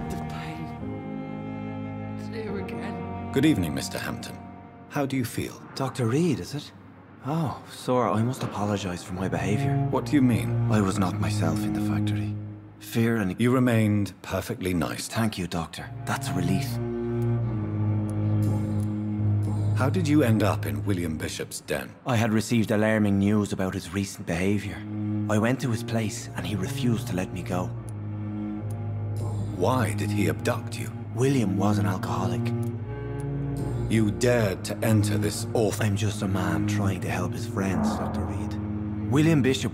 The pain. It's here again. Good evening, Mr. Hampton. How do you feel? Dr. Reed, is it? Oh, sir, I must apologize for my behavior. What do you mean? I was not myself in the factory. Fear and... You remained perfectly nice. Thank you, Doctor. That's a relief. How did you end up in William Bishop's den? I had received alarming news about his recent behavior. I went to his place and he refused to let me go. Why did he abduct you? William was an alcoholic. You dared to enter this awful... I'm just a man trying to help his friends, Dr. Reed. William Bishop...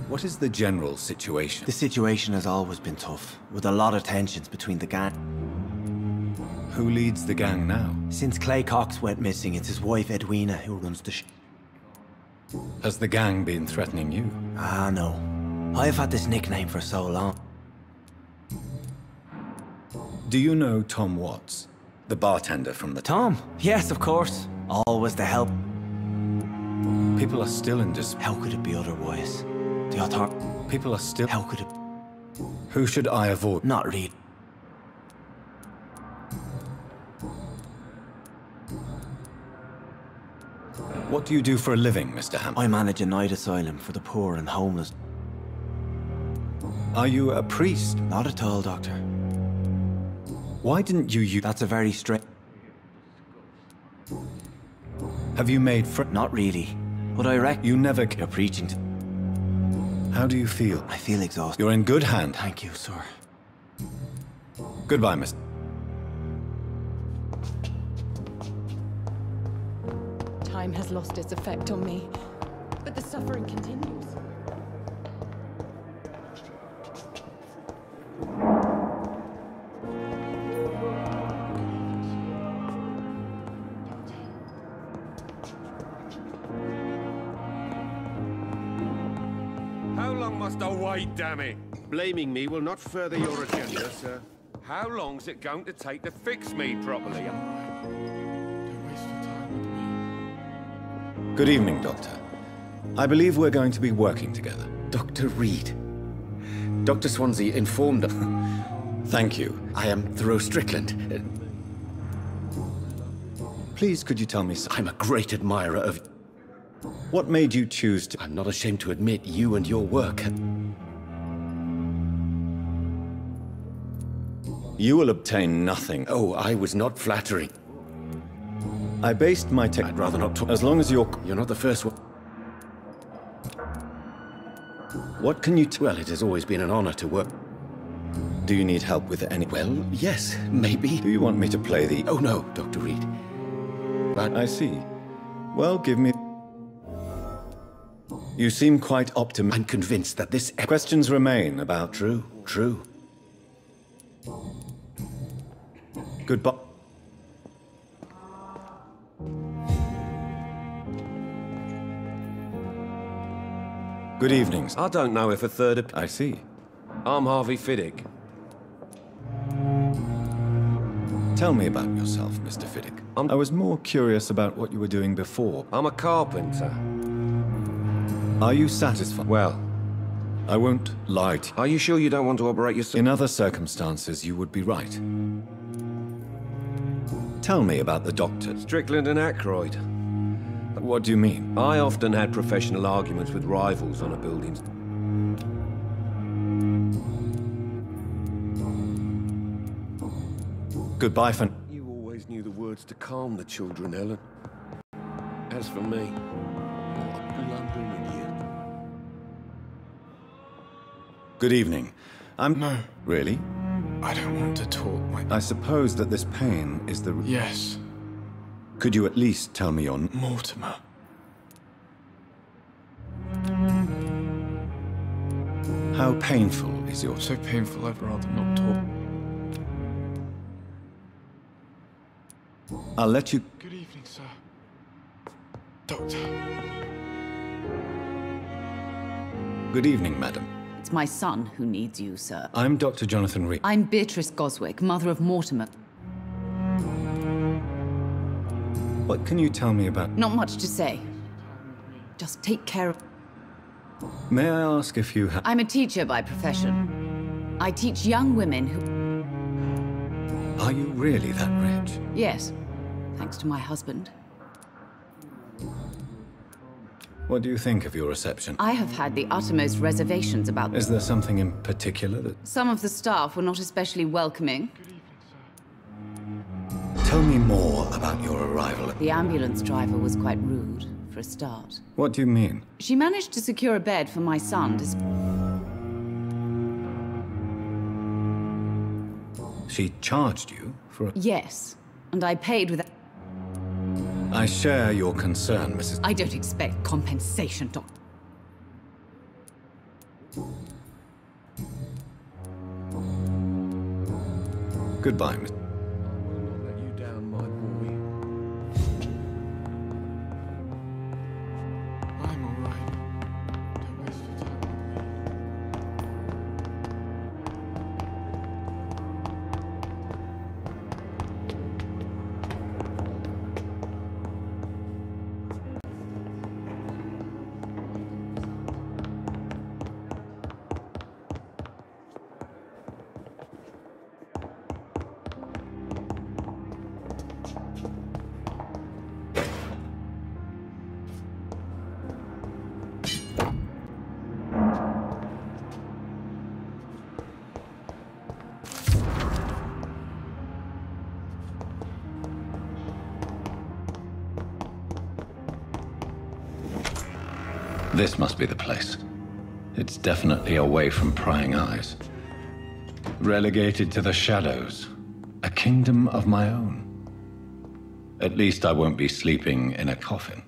What is the general situation? The situation has always been tough, with a lot of tensions between the gang. Who leads the gang now? Since Clay Cox went missing, it's his wife Edwina who runs the Has the gang been threatening you? Ah, no. I've had this nickname for so long. Do you know Tom Watts? The bartender from the... Tom? Yes, of course. Always the help. People are still in despair. How could it be otherwise? The author... People are still... How could it... Who should I avoid? Not Reed. What do you do for a living, Mr. Hampton? I manage a night asylum for the poor and homeless. Are you a priest? Not at all, Doctor. Why didn't you use... That's a very straight... Have you made friends? Not really. But I reckon... You never... You're preaching to... How do you feel? I feel exhausted. You're in good hand. Thank you, sir. Goodbye, Mr. Time has lost its effect on me, but the suffering continues. How long must I wait, damn it? Blaming me will not further your agenda, sir. How long's it going to take to fix me properly? Good evening, Doctor. I believe we're going to be working together. Dr. Reed. Dr. Swansea informed us. Thank you. I am Thoreau Strickland. Please, could you tell me something? I'm a great admirer of... What made you choose to... I'm not ashamed to admit you and your work. You will obtain nothing. Oh, I was not flattering. I based my tech... I'd rather not talk... As long as you're... You're not the first one. What can you... Well, it has always been an honor to work. Do you need help with any... Well, yes, maybe. Do you want me to play the... Oh, no, Dr. Reed. But... I see. Well, give me... You seem quite optimistic. I'm convinced that this... Questions remain about... True. Goodbye. Good evening. I don't know if a third... I see. I'm Harvey Fiddick. Tell me about yourself, Mr. Fiddick. I was more curious about what you were doing before. I'm a carpenter. Are you satisfied? Well, I won't lie to you. Are you sure you don't want to operate yourself? In other circumstances, you would be right. Tell me about the doctor. Strickland and Aykroyd. What do you mean? I often had professional arguments with rivals on a building. Goodbye for... You always knew the words to calm the children, Ellen. As for me, what a blundering idiot. Good evening. No. Really? I don't want to talk. I suppose that this pain is the... Yes. Could you at least tell me your... Mortimer. How painful is your... So painful I'd rather not talk. I'll let you... Good evening, sir. Doctor. Good evening, madam. It's my son who needs you, sir. I'm Dr. Jonathan Reed. I'm Beatrice Goswick, mother of Mortimer. What can you tell me about... Not much to say. Just take care of... May I ask if you have... I'm a teacher by profession. I teach young women who... Are you really that rich? Yes, thanks to my husband. What do you think of your reception? I have had the uttermost reservations about... Is there something in particular that... Some of the staff were not especially welcoming. Tell me more about your arrival. The ambulance driver was quite rude, for a start. What do you mean? She managed to secure a bed for my son to... She charged you for a... Yes, and I paid with... I share your concern, Mrs... I don't expect compensation, Doctor. Goodbye, Miss... This must be the place. It's definitely away from prying eyes. Relegated to the shadows. A kingdom of my own. At least I won't be sleeping in a coffin.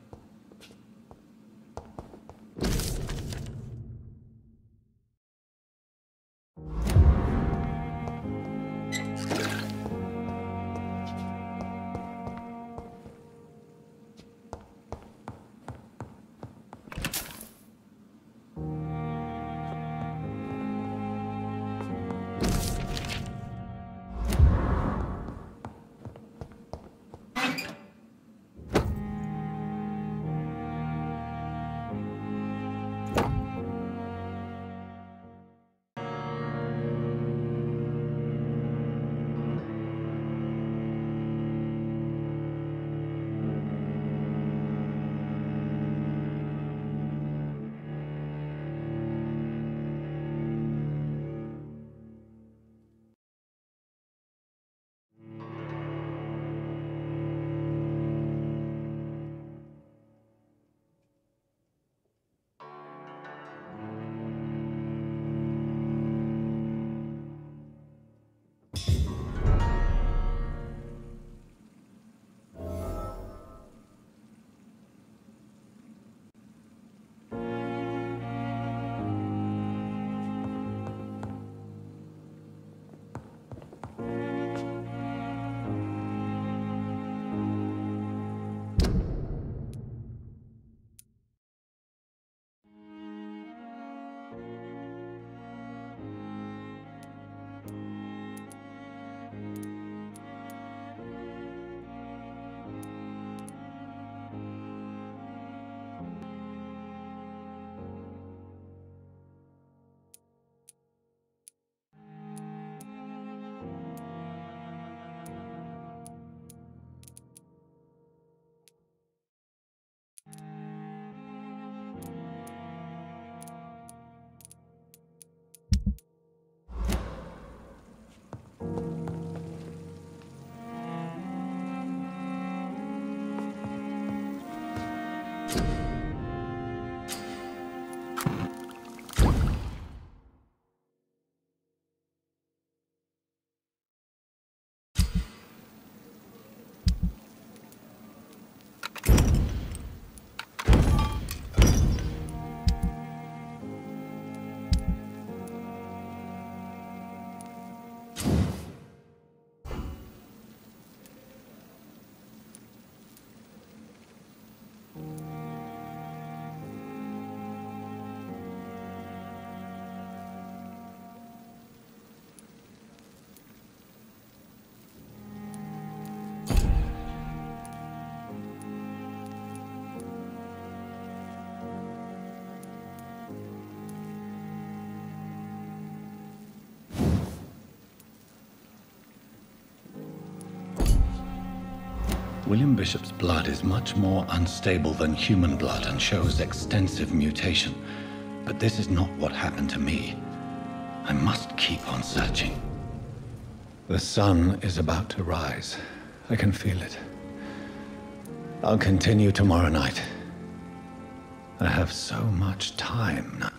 William Bishop's blood is much more unstable than human blood and shows extensive mutation. But this is not what happened to me. I must keep on searching. The sun is about to rise. I can feel it. I'll continue tomorrow night. I have so much time now.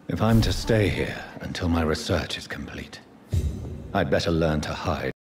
If I'm to stay here until my research is complete, I'd better learn to hide.